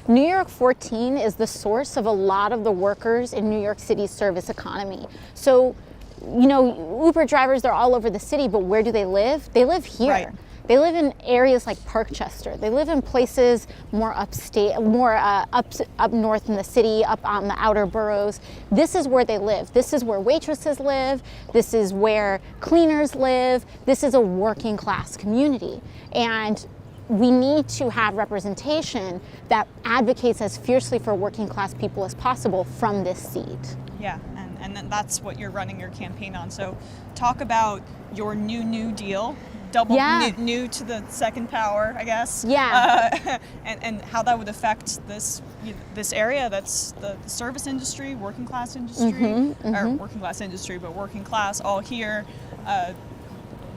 New York 14 is the source of a lot of the workers in New York City's service economy. So, Uber drivers, they're all over the city, but where do they live? They live here. Right. They live in areas like Parkchester. They live in places more upstate, more up north in the city, up on the outer boroughs. This is where they live. This is where waitresses live. This is where cleaners live. This is a working class community. And we need to have representation that advocates as fiercely for working class people as possible from this seat. Yeah, and then that's what you're running your campaign on. So talk about your New Deal. Double new to the second power, I guess. Yeah. And how that would affect this area that's the service industry, working class industry, or working class industry, but working class all here.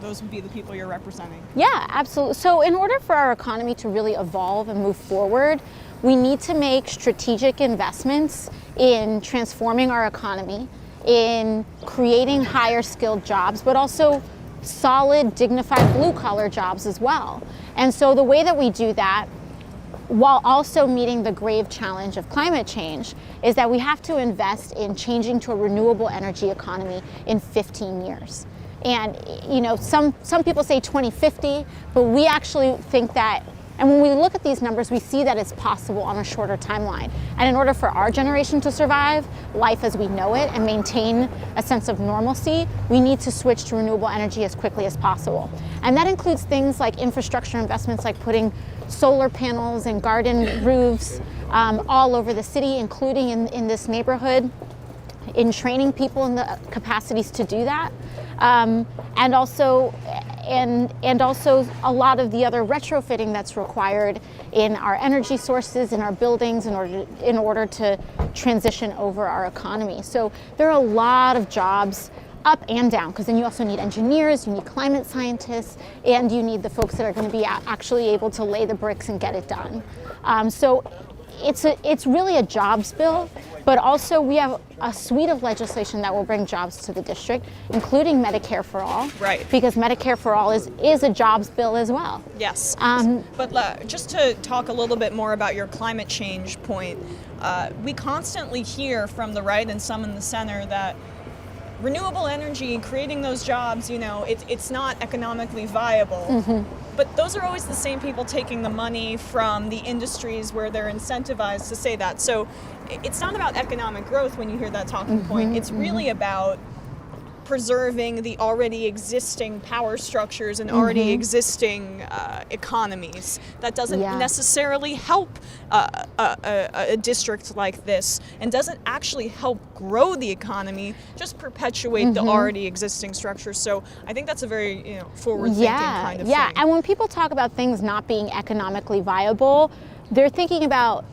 Those would be the people you're representing. Yeah, absolutely. So in order for our economy to really evolve and move forward, we need to make strategic investments in transforming our economy, in creating higher skilled jobs, but also solid, dignified blue-collar jobs as well. And so the way that we do that, while also meeting the grave challenge of climate change, is that we have to invest in changing to a renewable energy economy in 15 years. And some people say 2050, but we actually think that, and when we look at these numbers, we see that it's possible on a shorter timeline. And in order for our generation to survive life as we know it and maintain a sense of normalcy, we need to switch to renewable energy as quickly as possible. And that includes things like infrastructure investments, like putting solar panels and garden roofs all over the city, including in this neighborhood, in training people in the capacities to do that. And also a lot of the other retrofitting that's required in our energy sources, in our buildings, in order to transition over our economy. So there are a lot of jobs up and down, because then you also need engineers, you need climate scientists, and you need the folks that are going to be actually able to lay the bricks and get it done. So it's really a jobs bill, but also we have a suite of legislation that will bring jobs to the district, including Medicare for All. Right. Because Medicare for All is a jobs bill as well. Yes. But just to talk a little bit more about your climate change point, we constantly hear from the right and some in the center that renewable energy, creating those jobs, it's not economically viable. But those are always the same people taking the money from the industries where they're incentivized to say that. So it's not about economic growth when you hear that talking point. It's really about preserving the already existing power structures and already existing economies. That doesn't necessarily help a district like this, and doesn't actually help grow the economy, just perpetuate the already existing structures. So I think that's a very forward-thinking kind of thing. Yeah, and when people talk about things not being economically viable, they're thinking about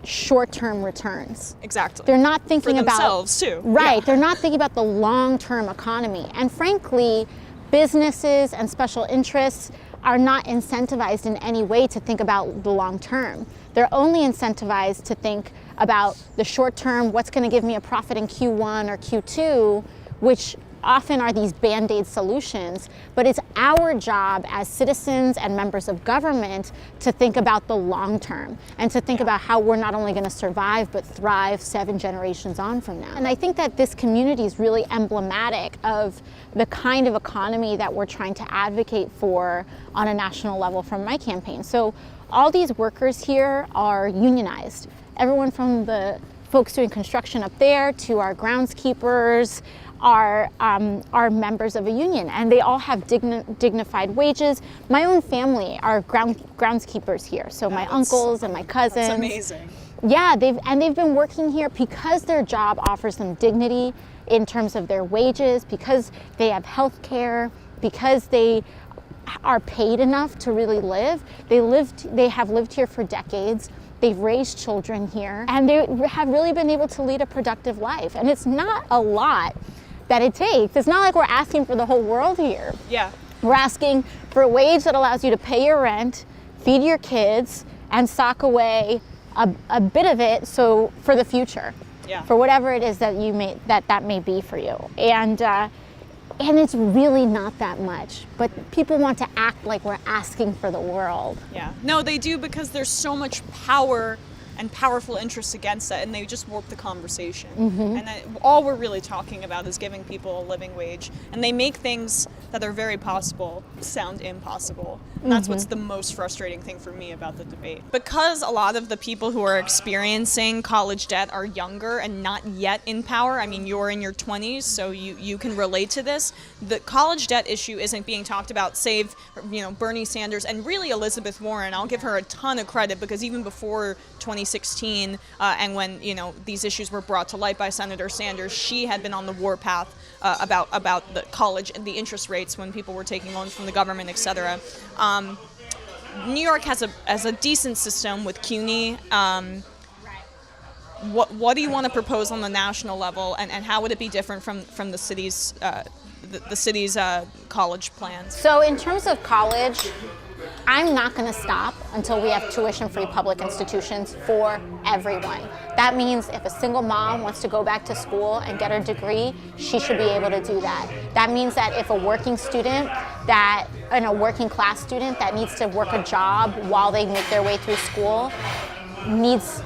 short-term returns. Exactly. They're not thinking for about themselves too. Right. Yeah. They're not thinking about the long-term economy. And frankly, businesses and special interests are not incentivized in any way to think about the long term. They're only incentivized to think about the short term, what's going to give me a profit in Q1 or Q2, which often are these band-aid solutions, but it's our job as citizens and members of government to think about the long term and to think about how we're not only going to survive but thrive 7 generations on from now. And I think that this community is really emblematic of the kind of economy that we're trying to advocate for on a national level from my campaign. So all these workers here are unionized. Everyone from the folks doing construction up there to our groundskeepers are members of a union, and they all have dignified wages. My own family are groundskeepers here, so my uncles and my cousins. That's amazing. Yeah, they've been working here because their job offers them dignity in terms of their wages, because they have health care, because they are paid enough to really live. They have lived here for decades. They've raised children here, and they have really been able to lead a productive life. And it's not a lot that it takes. It's not like we're asking for the whole world here. Yeah. We're asking for a wage that allows you to pay your rent, feed your kids, and sock away a bit of it so for the future. Yeah. For whatever it is that that may be for you. And it's really not that much, but people want to act like we're asking for the world. Yeah. No, they do, because there's so much power and powerful interests against that, and they just warp the conversation. And that, all we're really talking about is giving people a living wage, and they make things that are very possible sound impossible. And that's what's the most frustrating thing for me about the debate. Because a lot of the people who are experiencing college debt are younger and not yet in power, I mean, you're in your 20s, so you can relate to this. The college debt issue isn't being talked about, save, Bernie Sanders and really Elizabeth Warren. I'll give her a ton of credit, because even before 2016 and when, these issues were brought to light by Senator Sanders, she had been on the warpath about the college and the interest rates when people were taking loans from the government, etc. New York has a decent system with CUNY. What do you want to propose on the national level, and how would it be different from the city's college plans? So in terms of college, I'm not going to stop until we have tuition-free public institutions for everyone. That means if a single mom wants to go back to school and get her degree, she should be able to do that. That means that if a working student and a working class student that needs to work a job while they make their way through school needs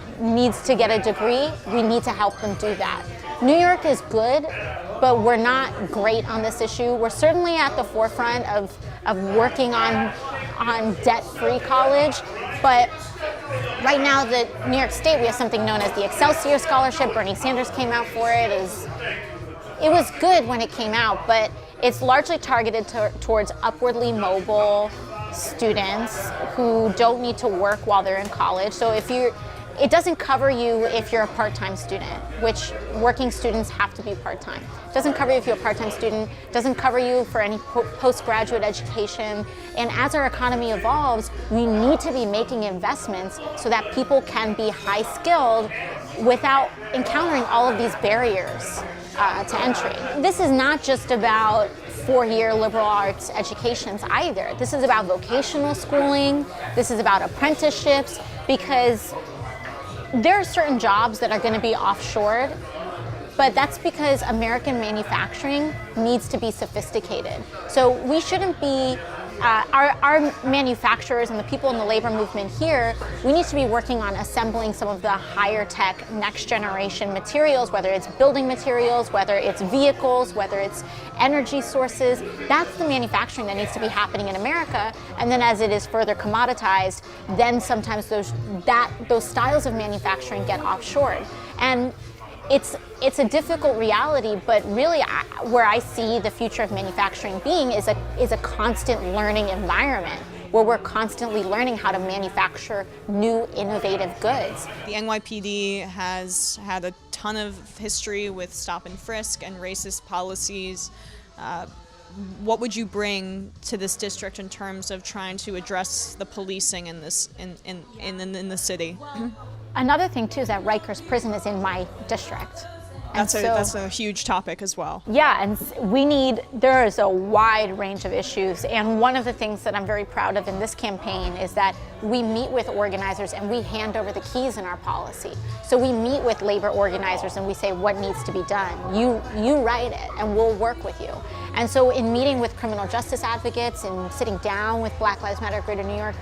to get a degree, we need to help them do that. New York is good, but we're not great on this issue. We're certainly at the forefront of working on debt-free college, but right now, the New York State, we have something known as the Excelsior Scholarship. Bernie Sanders came out for it. It was good when it came out, but it's largely targeted towards upwardly mobile students who don't need to work while they're in college. So it doesn't cover you if you're a part-time student, which working students have to be part-time. It doesn't cover you if you're a part-time student, doesn't cover you for any postgraduate education. And as our economy evolves, we need to be making investments so that people can be high-skilled without encountering all of these barriers to entry. This is not just about four-year liberal arts educations either. This is about vocational schooling. This is about apprenticeships, because there are certain jobs that are going to be offshored, but that's because American manufacturing needs to be sophisticated. So we shouldn't be, our manufacturers and the people in the labor movement here, we need to be working on assembling some of the higher tech, next generation materials, whether it's building materials, whether it's vehicles, whether it's energy sources. That's the manufacturing that needs to be happening in America. And then as it is further commoditized, then sometimes those styles of manufacturing get offshored. And it's a difficult reality, but really where I see the future of manufacturing being is a constant learning environment where we're constantly learning how to manufacture new innovative goods. The NYPD has had a ton of history with stop and frisk and racist policies. What would you bring to this district in terms of trying to address the policing in this in the city? Another thing too is that Rikers Prison is in my district. That's a huge topic as well. Yeah, and there is a wide range of issues, and one of the things that I'm very proud of in this campaign is that we meet with organizers and we hand over the keys in our policy. So we meet with labor organizers and we say what needs to be done. You write it and we'll work with you. And so in meeting with criminal justice advocates and sitting down with Black Lives Matter Greater New York,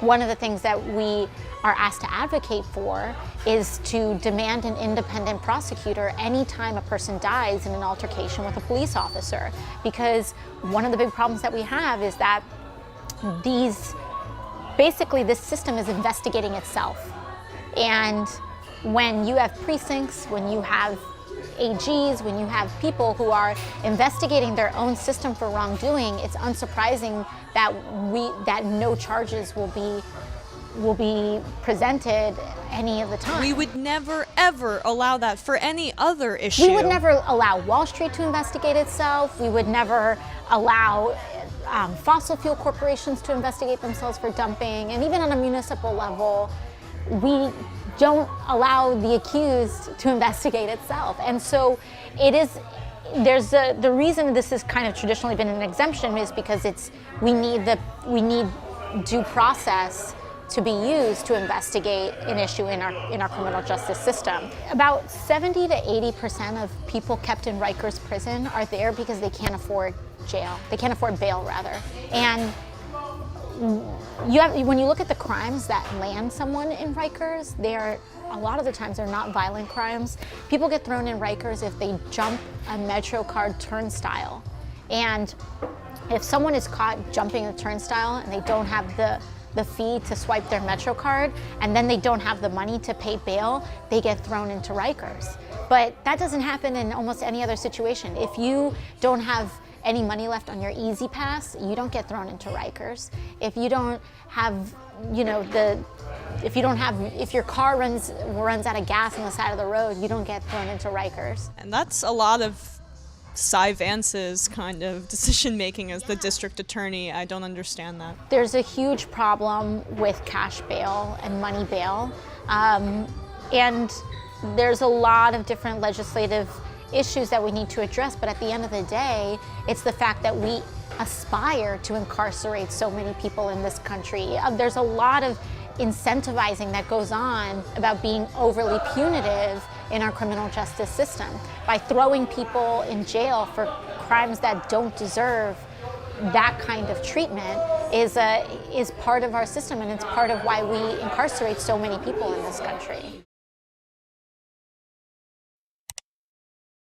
one of the things that we are asked to advocate for is to demand an independent prosecutor anytime a person dies in an altercation with a police officer. Because one of the big problems that we have is that basically this system is investigating itself. And when you have precincts, when you have AGs, when you have people who are investigating their own system for wrongdoing, it's unsurprising that no charges will be presented any of the time. We would never ever allow that for any other issue. We would never allow Wall Street to investigate itself. We would never allow fossil fuel corporations to investigate themselves for dumping. And even on a municipal level, we don't allow the accused to investigate itself. And so the reason this has kind of traditionally been an exemption is because we need due process to be used to investigate an issue in our criminal justice system. About 70 to 80% of people kept in Rikers Prison are there because they can't afford jail. They can't afford bail, rather. And when you look at the crimes that land someone in Rikers, a lot of the times they're not violent crimes. People get thrown in Rikers if they jump a MetroCard turnstile. And if someone is caught jumping a turnstile and they don't have the fee to swipe their MetroCard, and then they don't have the money to pay bail, they get thrown into Rikers. But that doesn't happen in almost any other situation. If you don't have any money left on your Easy Pass, you don't get thrown into Rikers. If you don't have, if your car runs out of gas on the side of the road, you don't get thrown into Rikers. And that's a lot of Cy Vance's kind of decision making as the district attorney. I don't understand that. There's a huge problem with cash bail and money bail. And there's a lot of different legislative issues that we need to address, but at the end of the day, it's the fact that we aspire to incarcerate so many people in this country. There's a lot of incentivizing that goes on about being overly punitive in our criminal justice system. By throwing people in jail for crimes that don't deserve that kind of treatment is part of our system, and it's part of why we incarcerate so many people in this country.